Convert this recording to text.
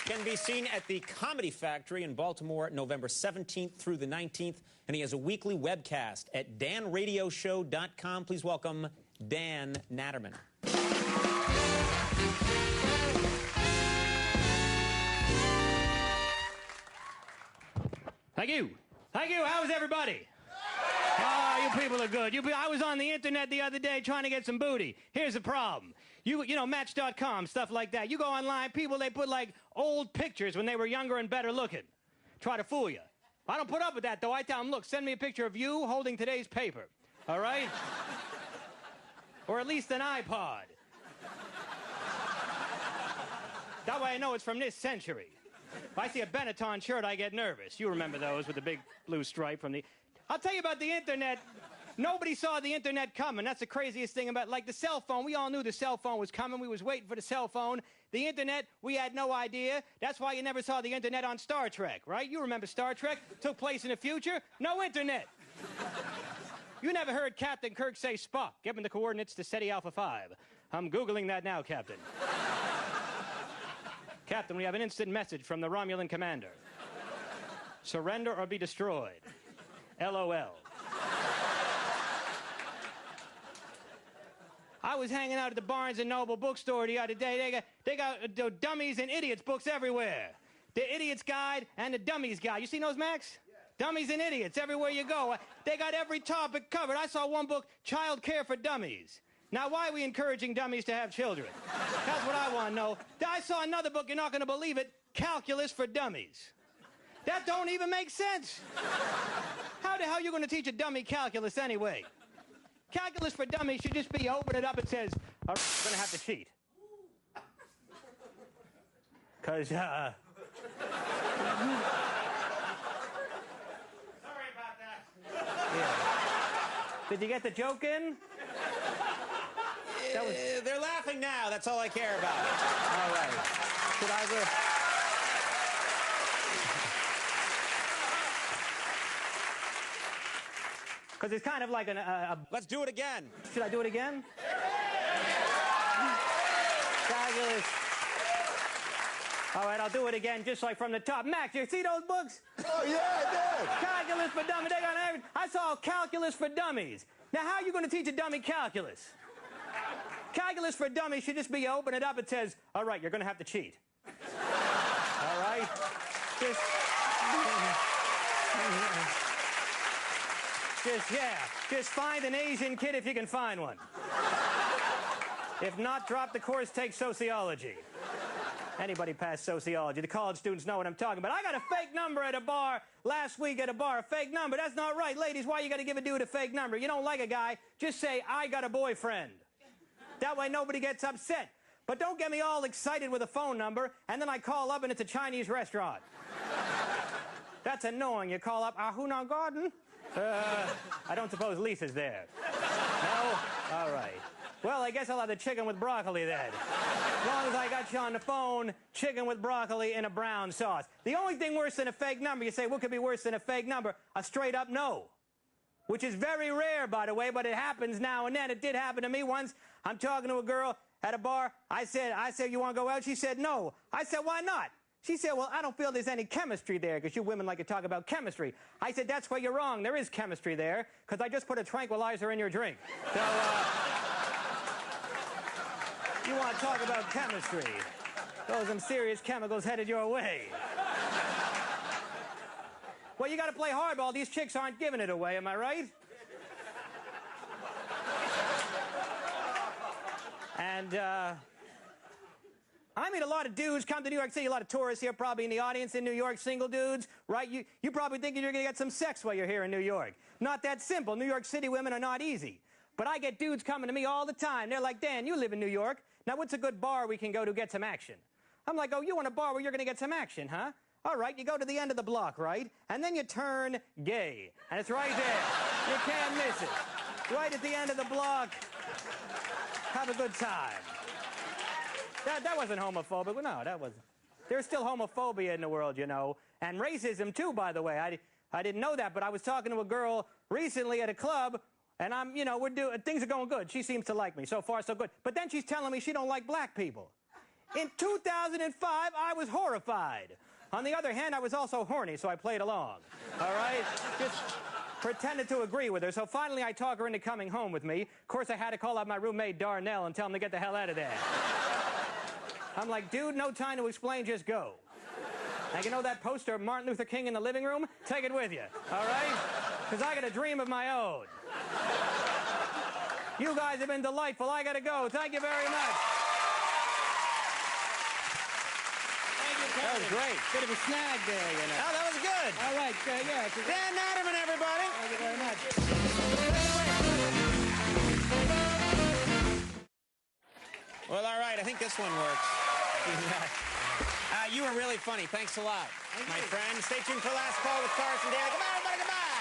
Can be seen at the Comedy Factory in Baltimore, November 17th through the 19th. And he has a weekly webcast at danradioshow.com. Please welcome Dan Naturman. Thank you. Thank you. How's everybody? Oh, you people are good. I was on the internet the other day trying to get some booty. Here's the problem. You know, Match.com, stuff like that. You go online, people, they put, like, old pictures when they were younger and better looking. Try to fool you. I don't put up with that, though. I tell them, look, send me a picture of you holding today's paper. All right? Or at least an iPod. That way I know it's from this century. If I see a Benetton shirt, I get nervous. You remember those with the big blue stripe from the... I'll tell you about the internet. Nobody saw the internet coming. That's the craziest thing about, like, the cell phone. We all knew the cell phone was coming. We was waiting for the cell phone. The internet, we had no idea. That's why you never saw the internet on Star Trek, right? You remember Star Trek? Took place in the future. No internet. You never heard Captain Kirk say, Spock, give him the coordinates to SETI Alpha 5. I'm Googling that now, Captain. Captain, we have an instant message from the Romulan commander. Surrender or be destroyed. LOL. I was hanging out at the Barnes & Noble bookstore the other day. They got dummies and idiots books everywhere. The Idiot's Guide and the Dummies Guide. You seen those, Max? Yeah. Dummies and idiots everywhere you go. They got every topic covered. I saw one book, Child Care for Dummies. Now, why are we encouraging dummies to have children? That's what I want to know. I saw another book, you're not going to believe it, Calculus for Dummies. That don't even make sense. How the hell are you going to teach a dummy calculus anyway? Calculus for Dummies should just be, you open it up, it says, all right, I'm going to have to cheat. Because, Sorry about that. Yeah. Did you get the joke in? They're laughing now. That's all I care about. All right. Should I go? Because it's kind of like Let's do it again. Should I do it again? Calculus. All right, I'll do it again, just like from the top. Max, you see those books? Oh, yeah, I did. Calculus for Dummies. They got everything. I saw Calculus for Dummies. Now, how are you going to teach a dummy calculus? Calculus for Dummies should just be, you open it up, it says, all right, you're going to have to cheat. All right? Just find an Asian kid if you can find one. If not, drop the course, take sociology. Anybody pass sociology. The college students know what I'm talking about. I got a fake number at a bar last week at a bar. A fake number. That's not right. Ladies, why you got to give a dude a fake number? You don't like a guy, just say, I got a boyfriend. That way nobody gets upset. But don't get me all excited with a phone number, and then I call up and it's a Chinese restaurant. That's annoying. You call up, Hunan Garden? I don't suppose Lisa's there. No? All right. Well, I guess I'll have the chicken with broccoli then. As long as I got you on the phone, chicken with broccoli in a brown sauce. The only thing worse than a fake number, you say, what could be worse than a fake number? A straight-up no. Which is very rare, by the way, but it happens now and then. It did happen to me once. I'm talking to a girl at a bar. I said, you want to go out? She said, no. I said, why not? She said, well, I don't feel there's any chemistry there, because you women like to talk about chemistry. I said, that's where you're wrong. There is chemistry there, because I just put a tranquilizer in your drink. So, you want to talk about chemistry. Those are some serious chemicals headed your way. Well, you got to play hardball. These chicks aren't giving it away, am I right? And, I meet a lot of dudes come to New York City, a lot of tourists here probably in the audience in New York, single dudes, right? You probably think you're going to get some sex while you're here in New York. Not that simple. New York City women are not easy. But I get dudes coming to me all the time. They're like, Dan, you live in New York. Now, what's a good bar we can go to get some action? I'm like, oh, you want a bar where you're going to get some action, huh? All right, you go to the end of the block, right? And then you turn gay. And it's right there. You can't miss it. Right at the end of the block. Have a good time. That wasn't homophobic. Well, no, that wasn't. There's still homophobia in the world, you know. And racism, too, by the way. I didn't know that, but I was talking to a girl recently at a club, and things are going good. She seems to like me. So far, so good. But then she's telling me she don't like black people. In 2005, I was horrified. On the other hand, I was also horny, so I played along. All right? Just pretended to agree with her, so finally I talk her into coming home with me. Of course, I had to call up my roommate, Darnell, and tell him to get the hell out of there. I'm like, dude, no time to explain, just go. Now, you know that poster of Martin Luther King in the living room? Take it with you, all right? Because I got a dream of my own. You guys have been delightful. I got to go. Thank you very much. That was great. Bit of a snag there, you know. Oh, that was good. All right, yeah. Dan Naturman, everybody. Thank you very much. Well, all right. I think this one works. You were really funny. Thanks a lot, my friend. Stay tuned for Last Call with Carson Daly. Come on, everybody. Goodbye.